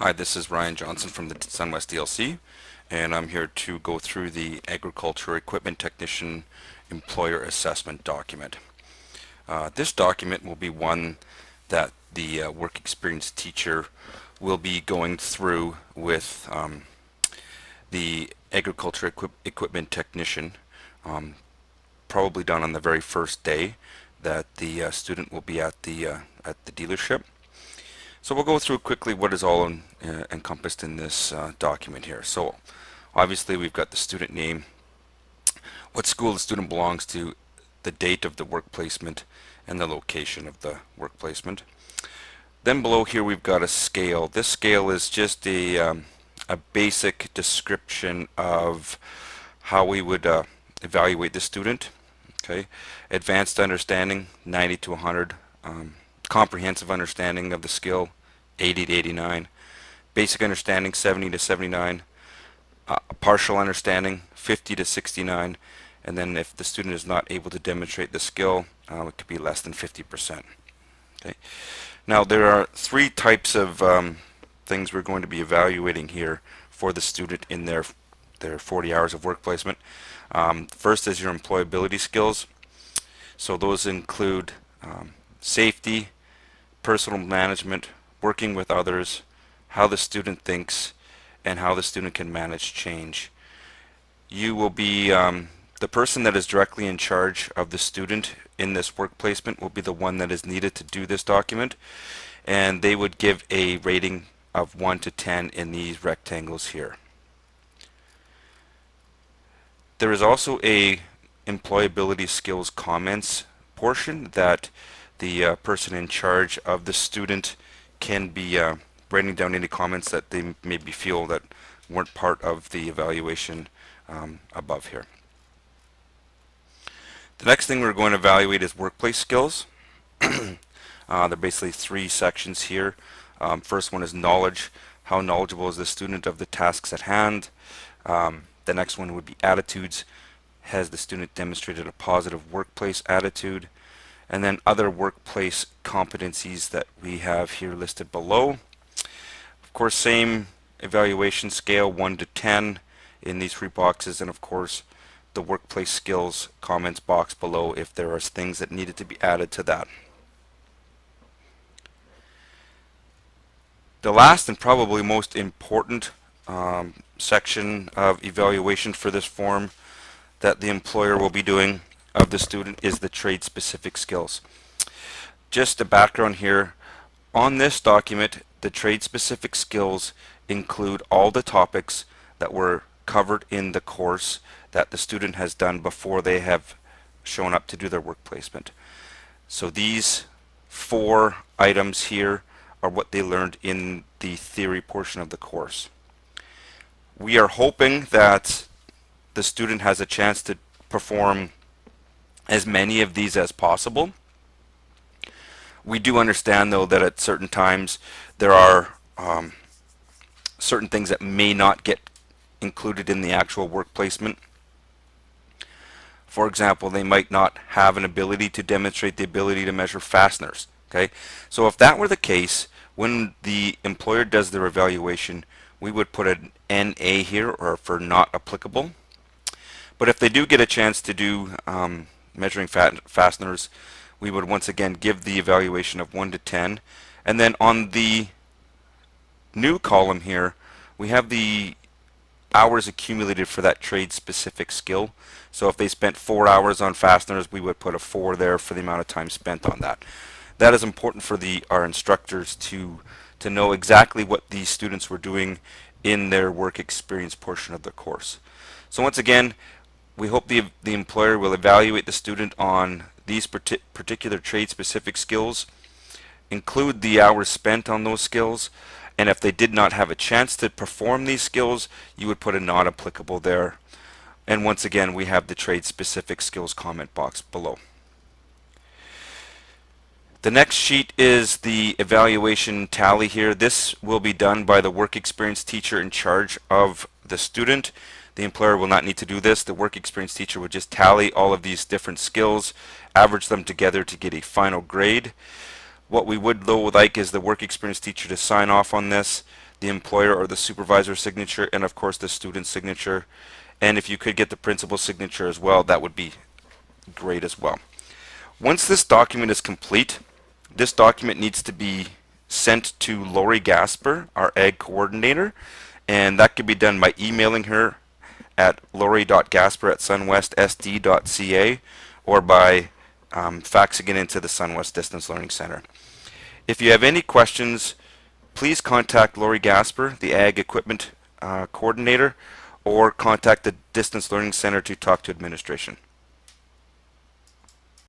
Hi, this is Ryan Johnson from the SunWest DLC, and I'm here to go through the Agriculture Equipment Technician Employer Assessment document. This document will be one that the work experience teacher will be going through with the Agriculture Equipment Technician, probably done on the very first day that the student will be at the dealership. So we'll go through quickly what is all encompassed in this document here. So obviously we've got the student name, what school the student belongs to, the date of the work placement, and the location of the work placement. Then below here we've got a scale. This scale is just a basic description of how we would evaluate the student. Okay, advanced understanding 90 to 100. Comprehensive understanding of the skill 80 to 89, basic understanding 70 to 79, partial understanding 50 to 69, and then if the student is not able to demonstrate the skill, it could be less than 50%. Okay. Now there are three types of things we're going to be evaluating here for the student in their 40 hours of work placement. First is your employability skills. So those include safety, personal management, working with others, how the student thinks, and how the student can manage change. You will be the person that is directly in charge of the student in this work placement will be the one that is needed to do this document, and they would give a rating of 1 to 10 in these rectangles here. There is also a employability skills comments portion that the person in charge of the student can be writing down any comments that they maybe feel that weren't part of the evaluation above here. The next thing we're going to evaluate is workplace skills. There are basically three sections here. First one is knowledge. How knowledgeable is the student of the tasks at hand? The next one would be attitudes. Has the student demonstrated a positive workplace attitude? And then other workplace competencies that we have here listed below. Of course, same evaluation scale 1 to 10 in these three boxes, and of course the workplace skills comments box below if there are things that needed to be added to that. The last and probably most important section of evaluation for this form that the employer will be doing of the student is the trade-specific skills. Just a background here, on this document the trade-specific skills include all the topics that were covered in the course that the student has done before they have shown up to do their work placement. So these 4 items here are what they learned in the theory portion of the course. We are hoping that the student has a chance to perform as many of these as possible. We do understand though that at certain times there are certain things that may not get included in the actual work placement. For example, they might not have an ability to demonstrate the ability to measure fasteners. Okay, so if that were the case, when the employer does their evaluation, we would put an NA here, or for not applicable. But if they do get a chance to do measuring fasteners, we would once again give the evaluation of 1 to 10. And then on the new column here, we have the hours accumulated for that trade-specific skill. So if they spent 4 hours on fasteners, we would put a 4 there for the amount of time spent on that. That is important for our instructors to know exactly what these students were doing in their work experience portion of the course. So once again, we hope the employer will evaluate the student on these particular trade-specific skills, include the hours spent on those skills, and if they did not have a chance to perform these skills, you would put a not applicable there. And once again, we have the trade-specific skills comment box below. The next sheet is the evaluation tally here. This will be done by the work experience teacher in charge of the student. The employer will not need to do this. The work experience teacher would just tally all of these different skills, average them together to get a final grade. What we would though like is the work experience teacher to sign off on this. the employer or the supervisor signature, and of course the student signature. And if you could get the principal signature as well, that would be great as well. Once this document is complete, this document needs to be sent to Lori Gasper, our ag coordinator, and that could be done by emailing her at lori.gasper@sunwestsd.ca or by faxing it into the Sunwest Distance Learning Center. If you have any questions, please contact Lori Gasper, the Ag Equipment Coordinator, or contact the Distance Learning Center to talk to administration.